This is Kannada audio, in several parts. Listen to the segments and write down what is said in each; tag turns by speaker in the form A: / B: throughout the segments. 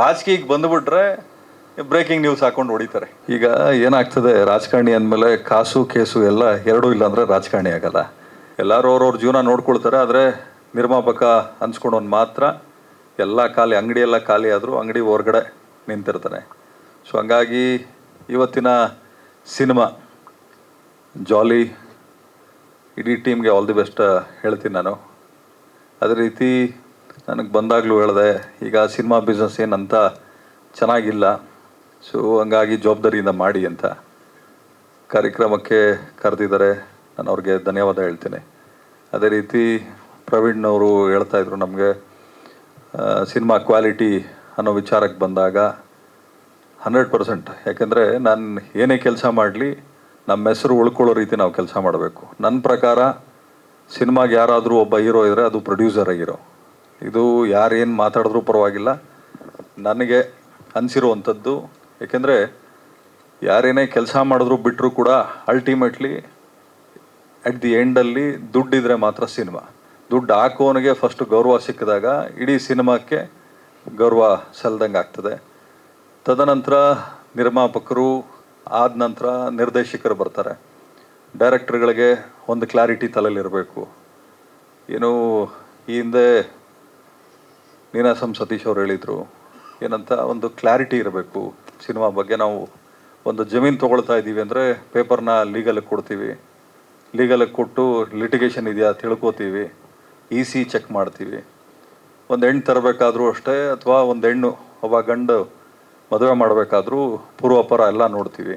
A: ರಾಜಕೀಯಕ್ಕೆ ಬಂದುಬಿಟ್ರೆ ಬ್ರೇಕಿಂಗ್ ನ್ಯೂಸ್ ಹಾಕೊಂಡು ಹೊಡಿತಾರೆ. ಈಗ ಏನಾಗ್ತದೆ, ರಾಜಕಾರಣಿ ಅಂದಮೇಲೆ ಕಾಸು ಕೇಸು ಎಲ್ಲ ಎರಡೂ ಇಲ್ಲ ಅಂದರೆ ರಾಜಕಾರಣಿ ಆಗಲ್ಲ. ಎಲ್ಲರೂ ಅವ್ರವ್ರ ಜೀವನ ನೋಡ್ಕೊಳ್ತಾರೆ. ಆದರೆ ನಿರ್ಮಾಪಕ ಅನ್ಸ್ಕೊಂಡವನು ಮಾತ್ರ ಎಲ್ಲ ಖಾಲಿ, ಅಂಗಡಿ ಎಲ್ಲ ಖಾಲಿ ಆದರೂ ಅಂಗಡಿ ಹೊರಗಡೆ ನಿಂತಿರ್ತಾನೆ. ಸೊ ಹಂಗಾಗಿ ಇವತ್ತಿನ ಸಿನಿಮಾ ಜಾಲಿ, ಇಡೀ ಟೀಮ್ಗೆ ಆಲ್ ದಿ ಬೆಸ್ಟ್ ಹೇಳ್ತೀನಿ ನಾನು. ಅದೇ ರೀತಿ ನನಗೆ ಬಂದಾಗಲೂ ಹೇಳಿದೆ, ಈಗ ಸಿನಿಮಾ ಬಿಸ್ನೆಸ್ ಏನಂತ ಚೆನ್ನಾಗಿಲ್ಲ. ಸೊ ಹಂಗಾಗಿ ಜವಾಬ್ದಾರಿಯಿಂದ ಮಾಡಿ ಅಂತ ಕಾರ್ಯಕ್ರಮಕ್ಕೆ ಕರೆದಿದ್ದಾರೆ. ನಾನು ಅವ್ರಿಗೆ ಧನ್ಯವಾದ ಹೇಳ್ತೀನಿ. ಅದೇ ರೀತಿ ಪ್ರವೀಣ್ನವರು ಹೇಳ್ತಾಯಿದ್ರು ನಮಗೆ ಸಿನಿಮಾ ಕ್ವಾಲಿಟಿ ಅನ್ನೋ ವಿಚಾರಕ್ಕೆ ಬಂದಾಗ 100%. ಯಾಕೆಂದರೆ ನಾನು ಏನೇ ಕೆಲಸ ಮಾಡಲಿ ನಮ್ಮ ಹೆಸರು ಉಳ್ಕೊಳ್ಳೋ ರೀತಿ ನಾವು ಕೆಲಸ ಮಾಡಬೇಕು. ನನ್ನ ಪ್ರಕಾರ ಸಿನಿಮಾಗೆ ಯಾರಾದರೂ ಒಬ್ಬ ಹೀರೋ ಇದ್ದರೆ ಅದು ಪ್ರೊಡ್ಯೂಸರ್ ಹೀರೋ. ಇದು ಯಾರೇನು ಮಾತಾಡಿದ್ರೂ ಪರವಾಗಿಲ್ಲ, ನನಗೆ ಅನಿಸಿರುವಂಥದ್ದು. ಏಕೆಂದರೆ ಯಾರೇನೇ ಕೆಲಸ ಮಾಡಿದ್ರು ಬಿಟ್ಟರು ಕೂಡ ಅಲ್ಟಿಮೇಟ್ಲಿ ಅಟ್ ದಿ ಎಂಡಲ್ಲಿ ದುಡ್ಡಿದ್ರೆ ಮಾತ್ರ ಸಿನಿಮಾ. ದುಡ್ಡು ಹಾಕೋನಿಗೆ ಫಸ್ಟು ಗೌರವ ಸಿಕ್ಕಿದಾಗ ಇಡೀ ಸಿನಿಮಾಕ್ಕೆ ಗೌರವ ಸಲ್ದಂಗೆ ಆಗ್ತದೆ. ತದನಂತರ ನಿರ್ಮಾಪಕರು, ಆದ ನಂತರ ನಿರ್ದೇಶಕರು ಬರ್ತಾರೆ. ಡೈರೆಕ್ಟರ್ಗಳಿಗೆ ಒಂದು ಕ್ಲಾರಿಟಿ ತಲೆಯಲ್ಲಿರಬೇಕು. ಏನು ಈ ಹಿಂದೆ ನೀನಾಸಂ ಸತೀಶ್ ಅವ್ರು ಹೇಳಿದರು ಏನಂತ, ಒಂದು ಕ್ಲಾರಿಟಿ ಇರಬೇಕು ಸಿನಿಮಾ ಬಗ್ಗೆ. ನಾವು ಒಂದು ಜಮೀನು ತೊಗೊಳ್ತಾ ಇದ್ದೀವಿ ಅಂದರೆ ಪೇಪರ್ನ ಲೀಗಲಿಗೆ ಕೊಡ್ತೀವಿ, ಲೀಗಲಿಗೆ ಕೊಟ್ಟು ಲಿಟಿಗೇಷನ್ ಇದೆಯಾ ತಿಳ್ಕೊತೀವಿ, EC ಚೆಕ್ ಮಾಡ್ತೀವಿ. ಒಂದು ಹೆಣ್ಣು ತರಬೇಕಾದ್ರೂ ಅಷ್ಟೇ, ಅಥವಾ ಒಂದು ಹೆಣ್ಣು ಒಬ್ಬ ಗಂಡು ಮದುವೆ ಮಾಡಬೇಕಾದ್ರೂ ಪೂರ್ವಾಪರ ಎಲ್ಲ ನೋಡ್ತೀವಿ.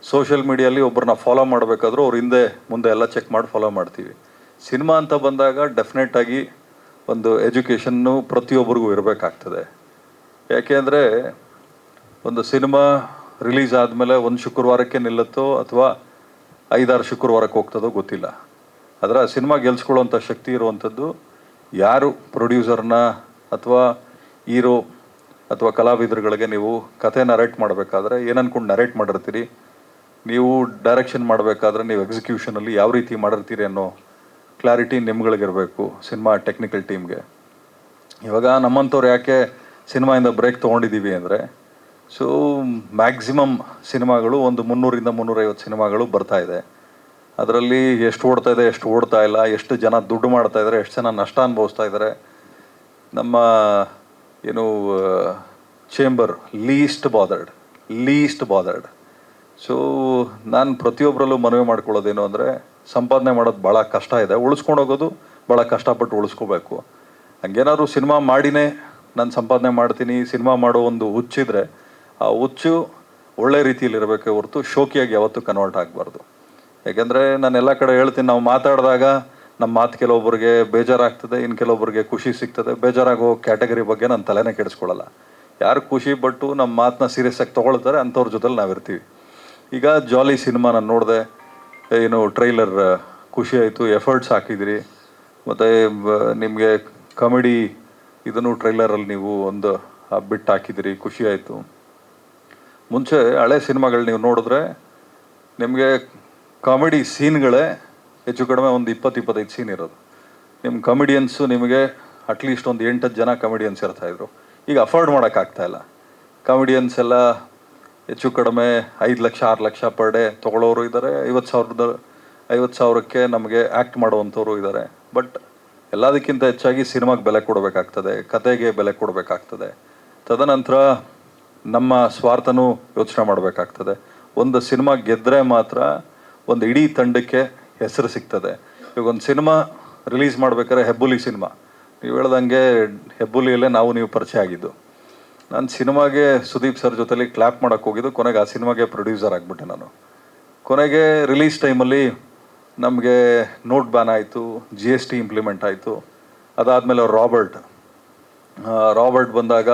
A: ಸೋಷಿಯಲ್ ಮೀಡಿಯಲ್ಲಿ ಒಬ್ಬರನ್ನ ಫಾಲೋ ಮಾಡಬೇಕಾದ್ರೂ ಅವ್ರ ಹಿಂದೆ ಮುಂದೆ ಎಲ್ಲ ಚೆಕ್ ಮಾಡಿ ಫಾಲೋ ಮಾಡ್ತೀವಿ. ಸಿನಿಮಾ ಅಂತ ಬಂದಾಗ ಡೆಫಿನೆಟಾಗಿ ಒಂದು ಎಜುಕೇಷನ್ನು ಪ್ರತಿಯೊಬ್ಬರಿಗೂ ಇರಬೇಕಾಗ್ತದೆ. ಯಾಕೆ ಅಂದರೆ ಒಂದು ಸಿನಿಮಾ ರಿಲೀಸ್ ಆದಮೇಲೆ ಒಂದು ಶುಕ್ರವಾರಕ್ಕೆ ನಿಲ್ಲುತ್ತೋ ಅಥವಾ 5-6 ಶುಕ್ರವಾರಕ್ಕೆ ಹೋಗ್ತದೋ ಗೊತ್ತಿಲ್ಲ. ಅದರ ಸಿನಿಮಾ ಗೆಲ್ಸ್ಕೊಳ್ಳೋವಂಥ ಶಕ್ತಿ ಇರುವಂಥದ್ದು ಯಾರು ಪ್ರೊಡ್ಯೂಸರ್ನ ಅಥವಾ ಹೀರೋ ಅಥವಾ ಕಲಾವಿದರುಗಳಿಗೆ ನೀವು ಕತೆ ನರೇಟ್ ಮಾಡಬೇಕಾದ್ರೆ ಏನು ಅಂದ್ಕೊಂಡು ನರೇಟ್ ಮಾಡಿರ್ತೀರಿ, ನೀವು ಡೈರೆಕ್ಷನ್ ಮಾಡಬೇಕಾದ್ರೆ ನೀವು ಎಕ್ಸಿಕ್ಯೂಷನಲ್ಲಿ ಯಾವ ರೀತಿ ಮಾಡಿರ್ತೀರಿ ಅನ್ನೋ ಕ್ಲಾರಿಟಿ ನಿಮ್ಗಳಿಗಿರಬೇಕು ಸಿನಿಮಾ ಟೆಕ್ನಿಕಲ್ ಟೀಮ್ಗೆ. ಇವಾಗ ನಮ್ಮಂಥವ್ರು ಯಾಕೆ ಸಿನಿಮಾಯಿಂದ ಬ್ರೇಕ್ ತೊಗೊಂಡಿದ್ದೀವಿ ಅಂದರೆ, ಸೊ ಮ್ಯಾಕ್ಸಿಮಮ್ ಸಿನಿಮಾಗಳು ಒಂದು 300-350 ಸಿನಿಮಾಗಳು ಬರ್ತಾಯಿದೆ. ಅದರಲ್ಲಿ ಎಷ್ಟು ಓಡ್ತಾ ಇದೆ, ಎಷ್ಟು ಓಡ್ತಾ ಇಲ್ಲ, ಎಷ್ಟು ಜನ ದುಡ್ಡು ಮಾಡ್ತಾ ಇದ್ದಾರೆ, ಎಷ್ಟು ಜನ ನಷ್ಟ ಅನುಭವಿಸ್ತಾ ಇದ್ದಾರೆ. ನಮ್ಮ ಏನು ಚೇಂಬರ್ ಲೀಸ್ಟ್ ಬಾದರ್ಡ್. ಸೊ ನಾನು ಪ್ರತಿಯೊಬ್ಬರಲ್ಲೂ ಮನವಿ ಮಾಡ್ಕೊಳ್ಳೋದೇನು ಅಂದರೆ, ಸಂಪಾದನೆ ಮಾಡೋದು ಭಾಳ ಕಷ್ಟ ಇದೆ, ಉಳಿಸ್ಕೊಂಡು ಹೋಗೋದು ಭಾಳ ಕಷ್ಟಪಟ್ಟು ಉಳಿಸ್ಕೋಬೇಕು. ಹಂಗೇನಾದ್ರು ಸಿನಿಮಾ ಮಾಡಿನೇ ನಾನು ಸಂಪಾದನೆ ಮಾಡ್ತೀನಿ, ಸಿನಿಮಾ ಮಾಡೋ ಒಂದು ಹುಚ್ಚಿದ್ರೆ ಆ ಹುಚ್ಚು ಒಳ್ಳೆ ರೀತಿಯಲ್ಲಿ ಇರಬೇಕೆ ಹೊರತು ಶೋಕಿಯಾಗಿ ಯಾವತ್ತೂ ಕನ್ವರ್ಟ್ ಆಗಬಾರ್ದು. ಯಾಕೆಂದರೆ ನಾನು ಎಲ್ಲ ಕಡೆ ಹೇಳ್ತೀನಿ, ನಾವು ಮಾತಾಡಿದಾಗ ನಮ್ಮ ಮಾತು ಕೆಲವೊಬ್ಬರಿಗೆ ಬೇಜಾರಾಗ್ತದೆ, ಇನ್ನು ಕೆಲವೊಬ್ಬರಿಗೆ ಖುಷಿ ಸಿಗ್ತದೆ. ಬೇಜಾರಾಗೋ ಕ್ಯಾಟಗರಿ ಬಗ್ಗೆ ನಾನು ತಲೆನೇ ಕೆಡಿಸ್ಕೊಳ್ಳಲ್ಲ. ಯಾರು ಖುಷಿ ಪಟ್ಟು ನಮ್ಮ ಮಾತನ್ನ ಸೀರಿಯಸ್ ಆಗಿ ತೊಗೊಳ್ತಾರೆ ಅಂಥವ್ರ ಜೊತೆಲಿ ನಾವಿರ್ತೀವಿ. ಈಗ ಜಾಲಿ ಸಿನಿಮಾ ನಾನು ನೋಡಿದೆ, ಏನು ಟ್ರೈಲರ್ ಖುಷಿ ಆಯಿತು, ಎಫರ್ಟ್ಸ್ ಹಾಕಿದಿರಿ. ಮತ್ತು ನಿಮಗೆ ಕಾಮಿಡಿ ಇದನ್ನು ಟ್ರೈಲರಲ್ಲಿ ನೀವು ಒಂದು ಬಿಟ್ಟು ಹಾಕಿದಿರಿ, ಖುಷಿ ಆಯಿತು. ಮುಂಚೆ ಹಳೆ ಸಿನಿಮಾಗಳು ನೀವು ನೋಡಿದ್ರೆ ನಿಮಗೆ ಕಾಮಿಡಿ ಸೀನ್ಗಳೇ ಹೆಚ್ಚು ಕಡಿಮೆ ಒಂದು 20-25 ಸೀನ್ ಇರೋದು. ನಿಮ್ಮ ಕಾಮಿಡಿಯನ್ಸು ನಿಮಗೆ ಅಟ್ಲೀಸ್ಟ್ ಒಂದು 8-10 ಜನ ಕಾಮಿಡಿಯನ್ಸ್ ಇರ್ತಾಯಿದ್ರು. ಈಗ ಅಫೋರ್ಡ್ ಮಾಡೋಕ್ಕಾಗ್ತಾಯಿಲ್ಲ. ಕಾಮಿಡಿಯನ್ಸ್ ಎಲ್ಲ ಹೆಚ್ಚು ಕಡಿಮೆ 5 ಲಕ್ಷ 6 ಲಕ್ಷ ಪರ್ ಡೇ ತೊಗೊಳ್ಳೋರು ಇದ್ದಾರೆ, 50,000ಕ್ಕೆ ನಮಗೆ ಆ್ಯಕ್ಟ್ ಮಾಡುವಂಥವ್ರು ಇದ್ದಾರೆ. ಬಟ್ ಎಲ್ಲದಕ್ಕಿಂತ ಹೆಚ್ಚಾಗಿ ಸಿನಿಮಾಗೆ ಬೆಲೆ ಕೊಡಬೇಕಾಗ್ತದೆ, ಕತೆಗೆ ಬೆಲೆ ಕೊಡಬೇಕಾಗ್ತದೆ. ತದನಂತರ ನಮ್ಮ ಸ್ವಾರ್ಥನೂ ಯೋಚನೆ ಮಾಡಬೇಕಾಗ್ತದೆ. ಒಂದು ಸಿನಿಮಾ ಗೆದ್ದರೆ ಮಾತ್ರ ಒಂದು ಇಡೀ ತಂಡಕ್ಕೆ ಹೆಸರು ಸಿಗ್ತದೆ. ಈಗ ಒಂದು ಸಿನಿಮಾ ರಿಲೀಸ್ ಮಾಡ್ಬೇಕಾದ್ರೆ ಹೆಬ್ಬುಲಿ ಸಿನಿಮಾ, ನೀವು ಹೇಳ್ದಂಗೆ ಹೆಬ್ಬುಲಿಯಲ್ಲೇ ನೀವು ಪರಿಚಯ ಆಗಿದ್ದು. ನಾನು ಸಿನಿಮಾಗೆ ಸುದೀಪ್ ಸರ್ ಜೊತೆಲಿ ಕ್ಲ್ಯಾಪ್ ಮಾಡೋಕ್ಕೆ ಹೋಗಿದ್ದು, ಕೊನೆಗೆ ಆ ಸಿನಿಮಾಗೆ ಪ್ರೊಡ್ಯೂಸರ್ ಆಗಿಬಿಟ್ಟೆ ನಾನು. ಕೊನೆಗೆ ರಿಲೀಸ್ ಟೈಮಲ್ಲಿ ನಮಗೆ ನೋಟ್ ಬ್ಯಾನ್ ಆಯಿತು, GST ಇಂಪ್ಲಿಮೆಂಟ್ ಆಯಿತು. ಅದಾದಮೇಲೆ ರಾಬರ್ಟ್ ಬಂದಾಗ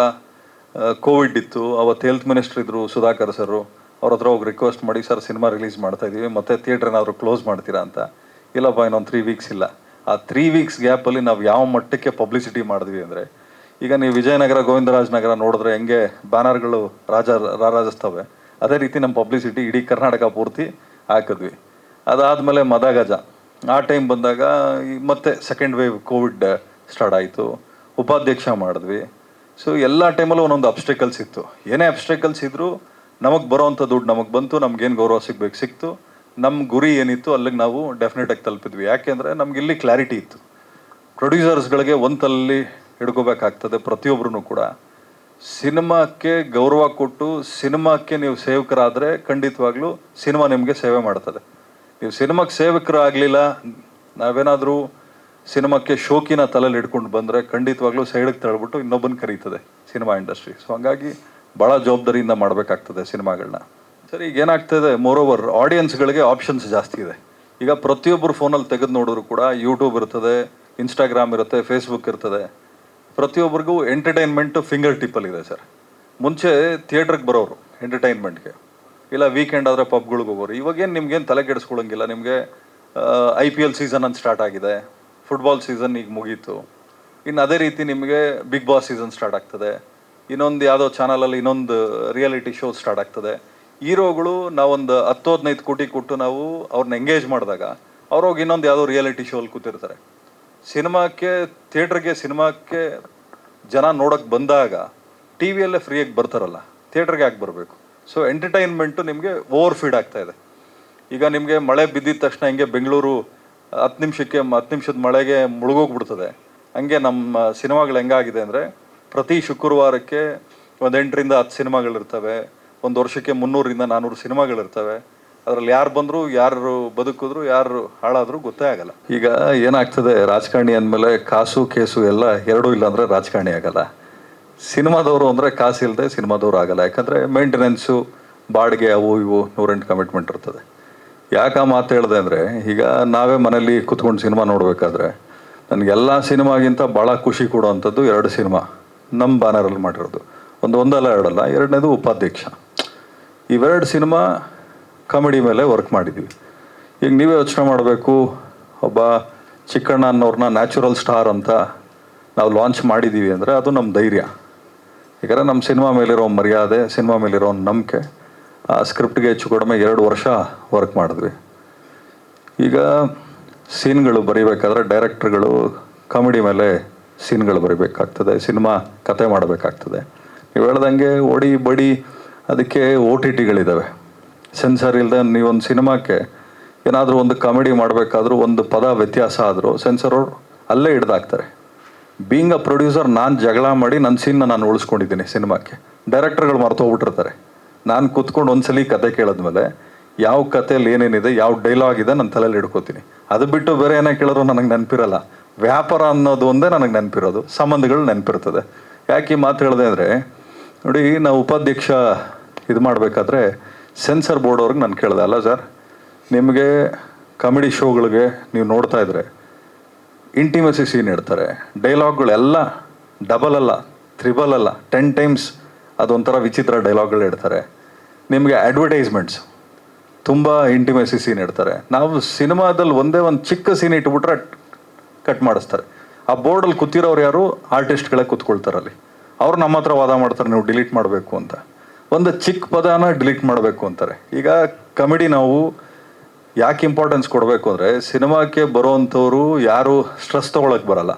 A: ಕೋವಿಡ್ ಇತ್ತು. ಅವತ್ತು ಹೆಲ್ತ್ ಮಿನಿಸ್ಟ್ರ್ ಇದ್ದರು ಸುಧಾಕರ್ ಸರು. ಅವ್ರ ಹತ್ರ ಹೋಗಿ ರಿಕ್ವೆಸ್ಟ್ ಮಾಡಿ, ಸರ್ ಸಿನಿಮಾ ರಿಲೀಸ್ ಮಾಡ್ತಾಯಿದ್ದೀವಿ, ಮತ್ತು ಥಿಯೇಟ್ರ್ ಏನಾದರೂ ಕ್ಲೋಸ್ ಮಾಡ್ತೀರಾ ಅಂತ. ಇಲ್ಲಪ್ಪ ಇನ್ನೊಂದು 3 ವೀಕ್ಸ್ ಇಲ್ಲ. ಆ 3 ವೀಕ್ಸ್ ಗ್ಯಾಪಲ್ಲಿ ನಾವು ಯಾವ ಮಟ್ಟಕ್ಕೆ ಪಬ್ಲಿಸಿಟಿ ಮಾಡಿದ್ವಿ ಅಂದರೆ, ಈಗ ನೀವು ವಿಜಯನಗರ ಗೋವಿಂದರಾಜನಗರ ನೋಡಿದ್ರೆ ಹೆಂಗೆ ಬ್ಯಾನರ್ಗಳು ರಾರಾಜಿಸ್ತವೆ, ಅದೇ ರೀತಿ ನಮ್ಮ ಪಬ್ಲಿಸಿಟಿ ಇಡೀ ಕರ್ನಾಟಕ ಪೂರ್ತಿ ಹಾಕಿದ್ವಿ. ಅದಾದಮೇಲೆ ಮದಗಜ ಆ ಟೈಮ್ ಬಂದಾಗ ಮತ್ತೆ ಸೆಕೆಂಡ್ ವೇವ್ ಕೋವಿಡ್ ಸ್ಟಾರ್ಟ್ ಆಯಿತು. ಉಪಾಧ್ಯಕ್ಷ ಮಾಡಿದ್ವಿ. ಸೊ ಎಲ್ಲ ಟೈಮಲ್ಲೂ ಒಂದೊಂದು ಅಬ್ಸ್ಟೆಕಲ್ಸ್ ಇತ್ತು. ಏನೇ ಅಬ್ಸ್ಟೆಕಲ್ಸ್ ಇದ್ದರೂ ನಮಗೆ ಬರೋವಂಥ ದುಡ್ಡು ನಮಗೆ ಬಂತು, ನಮಗೇನು ಗೌರವ ಸಿಕ್ತು, ನಮ್ಮ ಗುರಿ ಏನಿತ್ತು ಅಲ್ಲಿಗೆ ನಾವು ಡೆಫಿನೆಟಾಗಿ ತಲುಪಿದ್ವಿ. ಯಾಕೆಂದರೆ ನಮ್ಗೆ ಇಲ್ಲಿ ಕ್ಲಾರಿಟಿ ಇತ್ತು. ಪ್ರೊಡ್ಯೂಸರ್ಸ್ಗಳಿಗೆ ಒಂತಲ್ಲಿ ಹಿಡ್ಕೋಬೇಕಾಗ್ತದೆ. ಪ್ರತಿಯೊಬ್ಬರೂ ಕೂಡ ಸಿನಿಮಾಕ್ಕೆ ಗೌರವ ಕೊಟ್ಟು ಸಿನಿಮಾಕ್ಕೆ ನೀವು ಸೇವಕರಾದರೆ ಖಂಡಿತವಾಗ್ಲೂ ಸಿನಿಮಾ ನಿಮಗೆ ಸೇವೆ ಮಾಡ್ತದೆ. ನೀವು ಸಿನಿಮಾಕ್ಕೆ ಸೇವಕರಾಗಲಿಲ್ಲ, ನಾವೇನಾದರೂ ಸಿನಿಮಾಕ್ಕೆ ಶೋಕಿನ ತಲೆಯಲ್ಲಿ ಹಿಡ್ಕೊಂಡು ಬಂದರೆ ಖಂಡಿತವಾಗ್ಲೂ ಸೈಡಿಗೆ ತಳ್ಬಿಟ್ಟು ಇನ್ನೊಬ್ಬನ ಕರೀತದೆ ಸಿನಿಮಾ ಇಂಡಸ್ಟ್ರಿ. ಸೊ ಹಂಗಾಗಿ ಭಾಳ ಜವಾಬ್ದಾರಿಯಿಂದ ಮಾಡಬೇಕಾಗ್ತದೆ ಸಿನಿಮಾಗಳನ್ನ. ಸರಿ, ಈಗ ಏನಾಗ್ತದೆ, ಮೋರೋವರ್ ಆಡಿಯನ್ಸ್ಗಳಿಗೆ ಆಪ್ಷನ್ಸ್ ಜಾಸ್ತಿ ಇದೆ. ಈಗ ಪ್ರತಿಯೊಬ್ಬರು ಫೋನಲ್ಲಿ ತೆಗೆದು ನೋಡಿದ್ರು ಕೂಡ ಯೂಟ್ಯೂಬ್ ಇರ್ತದೆ, ಇನ್ಸ್ಟಾಗ್ರಾಮ್ ಇರುತ್ತೆ, ಫೇಸ್ಬುಕ್ ಇರ್ತದೆ. ಪ್ರತಿಯೊಬ್ಬರಿಗೂ ಎಂಟರ್ಟೈನ್ಮೆಂಟ್ ಫಿಂಗರ್ ಟಿಪ್ಪಲ್ಲಿದೆ ಸರ್. ಮುಂಚೆ ಥಿಯೇಟ್ರಿಗೆ ಬರೋರು ಎಂಟರ್ಟೈನ್ಮೆಂಟ್ಗೆ, ಇಲ್ಲ ವೀಕೆಂಡ್ ಆದರೆ ಪಬ್ಗಳಿಗೆ ಹೋಗೋರು. ಇವಾಗೇನು ನಿಮ್ಗೇನು ತಲೆ ಕೆಡಿಸ್ಕೊಳ್ಳೋಂಗಿಲ್ಲ. ನಿಮಗೆ IPL ಸೀಸನ್ ಅಂತ ಸ್ಟಾರ್ಟ್ ಆಗಿದೆ, ಫುಟ್ಬಾಲ್ ಸೀಸನ್ ಈಗ ಮುಗೀತು, ಇನ್ನು ಅದೇ ರೀತಿ ನಿಮಗೆ ಬಿಗ್ ಬಾಸ್ ಸೀಸನ್ ಸ್ಟಾರ್ಟ್ ಆಗ್ತದೆ, ಇನ್ನೊಂದು ಯಾವುದೋ ಚಾನಲಲ್ಲಿ ಇನ್ನೊಂದು ರಿಯಾಲಿಟಿ ಶೋ ಸ್ಟಾರ್ಟ್ ಆಗ್ತದೆ. ಹೀರೋಗಳು ನಾವೊಂದು 10-15 ಕೋಟಿ ಕೊಟ್ಟು ನಾವು ಅವ್ರನ್ನ ಎಂಗೇಜ್ ಮಾಡಿದಾಗ ಅವ್ರೋಗಿ ಇನ್ನೊಂದು ಯಾವುದೋ ರಿಯಾಲಿಟಿ ಶೋ ಅಲ್ಲಿ ಕೂತಿರ್ತಾರೆ. ಸಿನಿಮಾಕ್ಕೆ ಜನ ನೋಡೋಕ್ಕೆ ಬಂದಾಗ TVಯಲ್ಲೇ ಫ್ರೀಯಾಗಿ ಬರ್ತಾರಲ್ಲ, ಥಿಯೇಟ್ರಿಗೆ ಯಾಕೆ ಬರಬೇಕು? ಸೊ ಎಂಟರ್ಟೈನ್ಮೆಂಟು ನಿಮಗೆ ಓವರ್ ಫೀಡ್ ಆಗ್ತಾ ಇದೆ. ಈಗ ನಿಮಗೆ ಮಳೆ ಬಿದ್ದಿದ ತಕ್ಷಣ ಹಿಂಗೆ ಬೆಂಗಳೂರು 10 ನಿಮಿಷದ ಮಳೆಗೆ ಮುಳುಗೋಗ್ಬಿಡ್ತದೆ. ಹಂಗೆ ನಮ್ಮ ಸಿನಿಮಾಗಳು ಹೆಂಗಾಗಿದೆ ಅಂದರೆ, ಪ್ರತಿ ಶುಕ್ರವಾರಕ್ಕೆ ಒಂದು 8ರಿಂದ 10 ಸಿನಿಮಾಗಳಿರ್ತವೆ, ಒಂದು ವರ್ಷಕ್ಕೆ 300ರಿಂದ 400 ಸಿನಿಮಾಗಳಿರ್ತವೆ. ಅದರಲ್ಲಿ ಯಾರು ಬಂದರೂ, ಯಾರು ಬದುಕಿದ್ರು, ಯಾರು ಹಾಳಾದರೂ ಗೊತ್ತೇ ಆಗಲ್ಲ. ಈಗ ಏನಾಗ್ತದೆ, ರಾಜಕಾರಣಿ ಅಂದಮೇಲೆ ಕಾಸು ಕೇಸು ಎಲ್ಲ ಎರಡೂ ಇಲ್ಲ ಅಂದರೆ ರಾಜಕಾರಣಿ ಆಗಲ್ಲ. ಸಿನಿಮಾದವರು ಅಂದರೆ ಕಾಸು ಇಲ್ಲದೆ ಸಿನಿಮಾದವ್ರು ಆಗಲ್ಲ. ಯಾಕಂದರೆ ಮೇಂಟೆನೆನ್ಸು, ಬಾಡಿಗೆ, ಅವು ಇವು 108 ಕಮಿಟ್ಮೆಂಟ್ ಇರ್ತದೆ. ಯಾಕೆ ಆ ಮಾತು ಹೇಳಿದೆ ಅಂದರೆ, ಈಗ ನಾವೇ ಮನೇಲಿ ಕುತ್ಕೊಂಡು ಸಿನಿಮಾ ನೋಡಬೇಕಾದ್ರೆ ನನಗೆಲ್ಲ ಸಿನಿಮಾಗಿಂತ ಭಾಳ ಖುಷಿ ಕೊಡುವಂಥದ್ದು 2 ಸಿನಿಮಾ ನಮ್ಮ ಬ್ಯಾನರಲ್ಲಿ ಮಾಡಿರೋದು. ಒಂದಲ್ಲ ಎರಡಲ್ಲ, ಎರಡನೇದು ಉಪಾಧ್ಯಕ್ಷ. ಇವೆರಡು ಸಿನಿಮಾ ಕಾಮಿಡಿ ಮೇಲೆ ವರ್ಕ್ ಮಾಡಿದ್ವಿ. ಈಗ ನೀವೇ ಯೋಚನೆ ಮಾಡಬೇಕು, ಒಬ್ಬ ಚಿಕ್ಕಣ್ಣ ಅನ್ನೋರನ್ನ ನ್ಯಾಚುರಲ್ ಸ್ಟಾರ್ ಅಂತ ನಾವು ಲಾಂಚ್ ಮಾಡಿದ್ದೀವಿ ಅಂದರೆ ಅದು ನಮ್ಮ ಧೈರ್ಯ. ಯಾಕಂದರೆ ನಮ್ಮ ಸಿನಿಮಾ ಮೇಲಿರೋ ಮರ್ಯಾದೆ, ಸಿನಿಮಾ ಮೇಲಿರೋ ನಂಬಿಕೆ, ಆ ಸ್ಕ್ರಿಪ್ಟ್ಗೆ ಹೆಚ್ಚು ಕಡಿಮೆ 2 ವರ್ಷ ವರ್ಕ್ ಮಾಡಿದ್ವಿ. ಈಗ ಸೀನ್ಗಳು ಬರೀಬೇಕಾದ್ರೆ ಡೈರೆಕ್ಟ್ರುಗಳು ಕಾಮಿಡಿ ಮೇಲೆ ಸೀನ್ಗಳು ಬರೀಬೇಕಾಗ್ತದೆ, ಸಿನಿಮಾ ಕತೆ ಮಾಡಬೇಕಾಗ್ತದೆ. ನೀವು ಹೇಳ್ದಂಗೆ ಓಡಿ ಬಡಿ ಅದಕ್ಕೆ OTTಗಳಿದ್ದಾವೆ. ಸೆನ್ಸರ್ ಇಲ್ಲದೆ ನೀವೊಂದು ಸಿನಿಮಾಕ್ಕೆ ಏನಾದರೂ ಒಂದು ಕಾಮಿಡಿ ಮಾಡಬೇಕಾದ್ರೂ ಒಂದು ಪದ ವ್ಯತ್ಯಾಸ ಆದರೂ ಸೆನ್ಸರವ್ರು ಅಲ್ಲೇ ಹಿಡ್ದಾಕ್ತಾರೆ. ಬೀಯಿಂಗ್ ಅ ಪ್ರೊಡ್ಯೂಸರ್ ನಾನು ಜಗಳ ಮಾಡಿ ನನ್ನ ಸೀನ್ನ ನಾನು ಉಳಿಸ್ಕೊಂಡಿದ್ದೀನಿ ಸಿನಿಮಾಕ್ಕೆ. ಡೈರೆಕ್ಟರ್ಗಳು ಮರ್ತೋಗ್ಬಿಟ್ಟಿರ್ತಾರೆ. ನಾನು ಕೂತ್ಕೊಂಡು ಒಂದ್ಸಲಿ ಕತೆ ಕೇಳಿದ್ಮೇಲೆ ಯಾವ ಕಥೆಯಲ್ಲಿ ಏನೇನಿದೆ, ಯಾವ ಡೈಲಾಗ್ ಇದೆ ನನ್ನ ತಲೆಯಲ್ಲಿ ಹಿಡ್ಕೋತೀನಿ. ಅದು ಬಿಟ್ಟು ಬೇರೆ ಏನೇ ಕೇಳಿದ್ರು ನನಗೆ ನೆನಪಿರಲ್ಲ. ವ್ಯಾಪಾರ ಅನ್ನೋದು ಒಂದೇ ನನಗೆ ನೆನಪಿರೋದು, ಸಂಬಂಧಗಳು ನೆನಪಿರ್ತದೆ. ಯಾಕೆ ಈ ಮಾತು ಹೇಳಿದೆ ಅಂದರೆ, ನೋಡಿ, ನಾವು ಉಪಾಧ್ಯಕ್ಷ ಇದು ಮಾಡಬೇಕಾದ್ರೆ ಸೆನ್ಸರ್ ಬೋರ್ಡ್ ಅವ್ರಿಗೆ ನಾನು ಕೇಳಿದೆ, ಅಲ್ಲ ಸರ್, ನಿಮಗೆ ಕಾಮಿಡಿ ಶೋಗಳಿಗೆ ನೀವು ನೋಡ್ತಾ ಇದ್ರೆ ಇಂಟಿಮೆಸಿ ಸೀನ್ ಇಡ್ತಾರೆ, ಡೈಲಾಗ್ಗಳೆಲ್ಲ ಡಬಲ್ ಅಲ್ಲ, ತ್ರಿಬಲ್ ಅಲ್ಲ, 10 ಟೈಮ್ಸ್ ಅದೊಂಥರ ವಿಚಿತ್ರ ಡೈಲಾಗ್ಗಳು ಇಡ್ತಾರೆ. ನಿಮಗೆ ಅಡ್ವರ್ಟೈಸ್ಮೆಂಟ್ಸ್ ತುಂಬ ಇಂಟಿಮೆಸಿ ಸೀನ್ ಇಡ್ತಾರೆ. ನಾವು ಸಿನಿಮಾದಲ್ಲಿ ಒಂದೇ ಒಂದು ಚಿಕ್ಕ ಸೀನ್ ಇಟ್ಬಿಟ್ರೆ ಕಟ್ ಮಾಡಿಸ್ತಾರೆ. ಆ ಬೋರ್ಡಲ್ಲಿ ಕೂತಿರೋರು ಯಾರು? ಆರ್ಟಿಸ್ಟ್ಗಳೇ ಕೂತ್ಕೊಳ್ತಾರಲ್ಲಿ. ಅವ್ರು ನಮ್ಮ ಹತ್ರ ವಾದ ಮಾಡ್ತಾರೆ, ನೀವು ಡಿಲೀಟ್ ಮಾಡಬೇಕು ಅಂತ. ಒಂದು ಚಿಕ್ಕ ಪದನ ಡಿಲೀಟ್ ಮಾಡಬೇಕು ಅಂತಾರೆ. ಈಗ ಕಾಮಿಡಿ ನಾವು ಯಾಕೆ ಇಂಪಾರ್ಟೆನ್ಸ್ ಕೊಡಬೇಕು ಅಂದರೆ, ಸಿನಿಮಾಕ್ಕೆ ಬರೋವಂಥವ್ರು ಯಾರು ಸ್ಟ್ರೆಸ್ ತೊಗೊಳಕ್ಕೆ ಬರಲ್ಲ,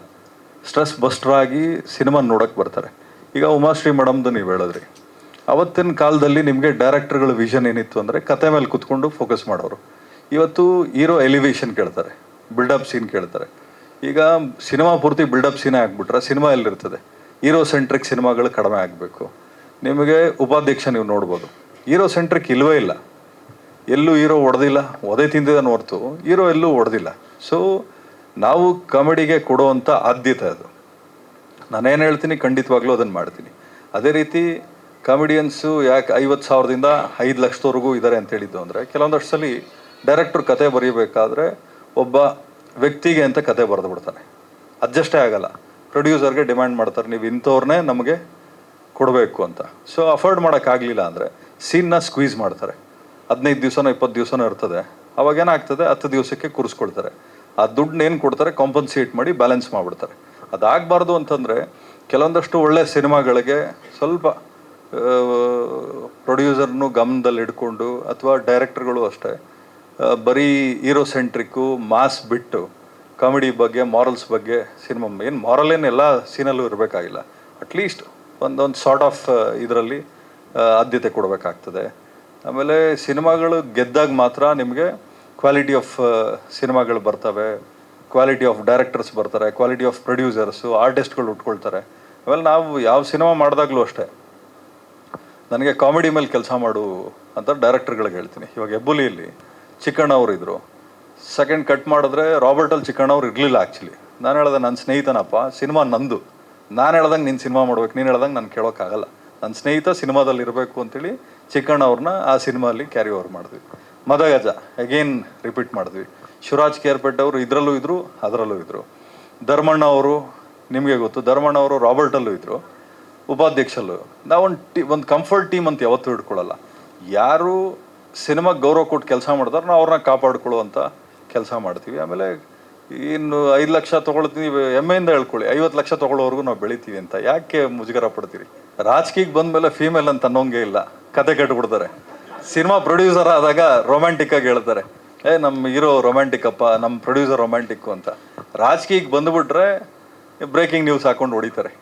A: ಸ್ಟ್ರೆಸ್ ಬಸ್ಟ್ರಾಗಿ ಸಿನಿಮಾ ನೋಡೋಕ್ಕೆ ಬರ್ತಾರೆ. ಈಗ ಉಮಾಶ್ರೀ ಮೇಡಮ್ದು ನೀವು ಹೇಳಿದ್ರಿ, ಅವತ್ತಿನ ಕಾಲದಲ್ಲಿ ನಿಮಗೆ ಡೈರೆಕ್ಟರ್ಗಳ ವಿಷನ್ ಏನಿತ್ತು ಅಂದರೆ ಕತೆ ಮೇಲೆ ಕುತ್ಕೊಂಡು ಫೋಕಸ್ ಮಾಡೋರು. ಇವತ್ತು ಹೀರೋ ಎಲಿವೇಶನ್ ಕೇಳ್ತಾರೆ, ಬಿಲ್ಡಪ್ ಸೀನ್ ಕೇಳ್ತಾರೆ. ಈಗ ಸಿನಿಮಾ ಪೂರ್ತಿ ಬಿಲ್ಡಪ್ ಸೀನೇ ಆಗಿಬಿಟ್ರೆ ಸಿನಿಮಾ ಎಲ್ಲಿರ್ತದೆ? ಹೀರೋ ಸೆಂಟ್ರಿಕ್ ಸಿನಿಮಾಗಳು ಕಡಿಮೆ ಆಗಬೇಕು. ನಿಮಗೆ ಉಪಾಧ್ಯಕ್ಷ ನೀವು ನೋಡ್ಬೋದು, ಹೀರೋ ಸೆಂಟ್ರಿಕ್ ಇಲ್ಲವೇ ಇಲ್ಲ. ಎಲ್ಲೂ ಹೀರೋ ಹೊಡೆದಿಲ್ಲ, ಒದೆ ತಿಂದಿದ್ದಾನೆ ಹೊರತು ಹೀರೋ ಎಲ್ಲೂ ಹೊಡೆದಿಲ್ಲ. ಸೊ ನಾವು ಕಾಮಿಡಿಗೆ ಕೊಡುವಂಥ ಆದ್ಯತೆ ಅದು. ನಾನೇನು ಹೇಳ್ತೀನಿ ಖಂಡಿತವಾಗ್ಲೂ ಅದನ್ನು ಮಾಡ್ತೀನಿ. ಅದೇ ರೀತಿ ಕಾಮಿಡಿಯನ್ಸು ಯಾಕೆ 50,000ದಿಂದ 5 ಲಕ್ಷದವರೆಗೂ ಇದ್ದಾರೆ ಅಂತ ಹೇಳಿದ್ದು ಅಂದರೆ, ಕೆಲವೊಂದಷ್ಟು ಸಲ ಡೈರೆಕ್ಟ್ರು ಕತೆ ಬರೀಬೇಕಾದ್ರೆ ಒಬ್ಬ ವ್ಯಕ್ತಿಗೆ ಅಂತ ಕತೆ ಬರೆದು ಬಿಡ್ತಾನೆ, ಅಡ್ಜಸ್ಟೇ ಆಗಲ್ಲ. ಪ್ರೊಡ್ಯೂಸರ್ಗೆ ಡಿಮ್ಯಾಂಡ್ ಮಾಡ್ತಾರೆ, ನೀವು ಇಂಥವ್ರನ್ನೇ ನಮಗೆ ಕೊಡಬೇಕು ಅಂತ. ಸೊ ಅಫೋರ್ಡ್ ಮಾಡೋಕ್ಕಾಗಲಿಲ್ಲ ಅಂದರೆ ಸೀನ್ನ ಸ್ಕ್ವೀಸ್ ಮಾಡ್ತಾರೆ. 15 ದಿವಸನೋ 20 ದಿವಸನೋ ಇರ್ತದೆ. ಅವಾಗೇನಾಗ್ತದೆ, 10 ದಿವಸಕ್ಕೆ ಕೂರಿಸ್ಕೊಳ್ತಾರೆ. ಆ ದುಡ್ಡನ್ನ ಏನು ಕೊಡ್ತಾರೆ, ಕಾಂಪನ್ಸೇಟ್ ಮಾಡಿ ಬ್ಯಾಲೆನ್ಸ್ ಮಾಡಿಬಿಡ್ತಾರೆ. ಅದಾಗಬಾರ್ದು ಅಂತಂದರೆ ಕೆಲವೊಂದಷ್ಟು ಒಳ್ಳೆ ಸಿನಿಮಾಗಳಿಗೆ ಸ್ವಲ್ಪ ಪ್ರೊಡ್ಯೂಸರ್ನು ಗಮನದಲ್ಲಿ ಇಟ್ಕೊಂಡು, ಅಥವಾ ಡೈರೆಕ್ಟರ್ಗಳು ಅಷ್ಟೇ, ಬರೀ ಹೀರೋ ಸೆಂಟ್ರಿಕ್ಕು ಮಾಸ್ ಬಿಟ್ಟು ಕಾಮಿಡಿ ಬಗ್ಗೆ, ಮಾರಲ್ಸ್ ಬಗ್ಗೆ ಸಿನಿಮಾ, ಏನು ಮಾರಲ್ ಏನು ಎಲ್ಲ ಸೀನಲ್ಲೂ ಇರಬೇಕಾಗಿಲ್ಲ, ಅಟ್ಲೀಸ್ಟ್ ಒಂದೊಂದು ಸಾರ್ಟ್ ಆಫ್ ಇದರಲ್ಲಿ ಆದ್ಯತೆ ಕೊಡಬೇಕಾಗ್ತದೆ. ಆಮೇಲೆ ಸಿನಿಮಾಗಳು ಗೆದ್ದಾಗ ಮಾತ್ರ ನಿಮಗೆ ಕ್ವಾಲಿಟಿ ಆಫ್ ಸಿನಿಮಾಗಳು ಬರ್ತವೆ, ಕ್ವಾಲಿಟಿ ಆಫ್ ಡೈರೆಕ್ಟರ್ಸ್ ಬರ್ತಾರೆ, ಕ್ವಾಲಿಟಿ ಆಫ್ ಪ್ರೊಡ್ಯೂಸರ್ಸು, ಆರ್ಟಿಸ್ಟ್ಗಳು ಉಟ್ಕೊಳ್ತಾರೆ. ಆಮೇಲೆ ನಾವು ಯಾವ ಸಿನಿಮಾ ಮಾಡಿದಾಗಲೂ ಅಷ್ಟೇ, ನನಗೆ ಕಾಮಿಡಿ ಮೇಲೆ ಕೆಲಸ ಮಾಡು ಅಂತ ಡೈರೆಕ್ಟರ್ಗಳಿಗೆ ಹೇಳ್ತೀನಿ. ಇವಾಗ ಹೆಬ್ಬುಲಿಯಲ್ಲಿ ಚಿಕ್ಕಣ್ಣ ಅವರು ಇದ್ದರು, ಸೆಕೆಂಡ್ ಕಟ್ ಮಾಡಿದ್ರೆ ರಾಬರ್ಟಲ್ಲಿ ಚಿಕ್ಕಣ್ಣ ಅವ್ರು ಇರಲಿಲ್ಲ. ಆ್ಯಕ್ಚುಲಿ ನಾನು ಹೇಳ್ದೆ, ನನ್ನ ಸ್ನೇಹಿತನಪ್ಪ, ಸಿನಿಮಾ ನಂದು, ನಾನು ಹೇಳ್ದಂಗೆ ನೀನು ಸಿನಿಮಾ ಮಾಡ್ಬೇಕು, ನೀನು ಹೇಳ್ದಂಗೆ ನಾನು ಕೇಳೋಕ್ಕಾಗಲ್ಲ, ನನ್ನ ಸ್ನೇಹಿತ ಸಿನಿಮಾದಲ್ಲಿ ಇರಬೇಕು ಅಂತೇಳಿ ಚಿಕ್ಕಣ್ಣ ಅವ್ರನ್ನ ಆ ಸಿನಿಮಾಲಿ ಕ್ಯಾರಿ ಓವರ್ ಮಾಡಿದ್ವಿ. ಮದಗಜ ಅಗೇನ್ ರಿಪೀಟ್ ಮಾಡಿದ್ವಿ. ಶಿವರಾಜ್ ಕೇರ್ಪೇಟೆ ಅವರು ಇದರಲ್ಲೂ ಇದ್ದರು, ಅದರಲ್ಲೂ ಇದ್ದರು. ಧರ್ಮಣ್ಣ ಅವರು ನಿಮಗೆ ಗೊತ್ತು, ಧರ್ಮಣ್ಣ ಅವರು ರಾಬರ್ಟಲ್ಲೂ ಇದ್ದರು, ಉಪಾಧ್ಯಕ್ಷಲ್ಲೂ. ಒಂದು ಕಂಫರ್ಟ್ ಟೀಮ್ ಅಂತ ಯಾವತ್ತೂ ಇಟ್ಕೊಳ್ಳಲ್ಲ. ಯಾರು ಸಿನಿಮಾಗೆ ಗೌರವ ಕೊಟ್ಟು ಕೆಲಸ ಮಾಡ್ತಾರೆ ನಾವು ಅವ್ರನ್ನ ಕಾಪಾಡ್ಕೊಳ್ಳುವಂಥ ಕೆಲಸ ಮಾಡ್ತೀವಿ. ಆಮೇಲೆ ಇನ್ನು 5 ಲಕ್ಷ ತೊಗೊಳ್ತೀವಿ, ಹೆಮ್ಮೆಯಿಂದ ಹೇಳ್ಕೊಳ್ಳಿ, 50 ಲಕ್ಷ ತೊಗೊಳ್ಳೋವರೆಗೂ ನಾವು ಬೆಳಿತೀವಿ ಅಂತ ಯಾಕೆ ಮುಜುಗರ ಪಡ್ತೀರಿ? ರಾಜಕೀಯಕ್ಕೆ ಬಂದಮೇಲೆ ಫೀಮೇಲ್ ಅಂತ ಅನ್ನೋಂಗೆ ಇಲ್ಲ, ಕತೆ ಕಟ್ಬಿಡ್ತಾರೆ. ಸಿನಿಮಾ ಪ್ರೊಡ್ಯೂಸರ್ ಆದಾಗ ರೊಮ್ಯಾಂಟಿಕ್ಕಾಗಿ ಹೇಳ್ತಾರೆ, ನಮ್ಮ ಹೀರೋ ರೊಮ್ಯಾಂಟಿಕ್ ಅಪ್ಪ, ನಮ್ಮ ಪ್ರೊಡ್ಯೂಸರ್ ರೊಮ್ಯಾಂಟಿಕ್ಕು ಅಂತ. ರಾಜಕೀಯಕ್ಕೆ ಬಂದುಬಿಟ್ರೆ ಬ್ರೇಕಿಂಗ್ ನ್ಯೂಸ್ ಹಾಕೊಂಡು ಹೊಡಿತಾರೆ.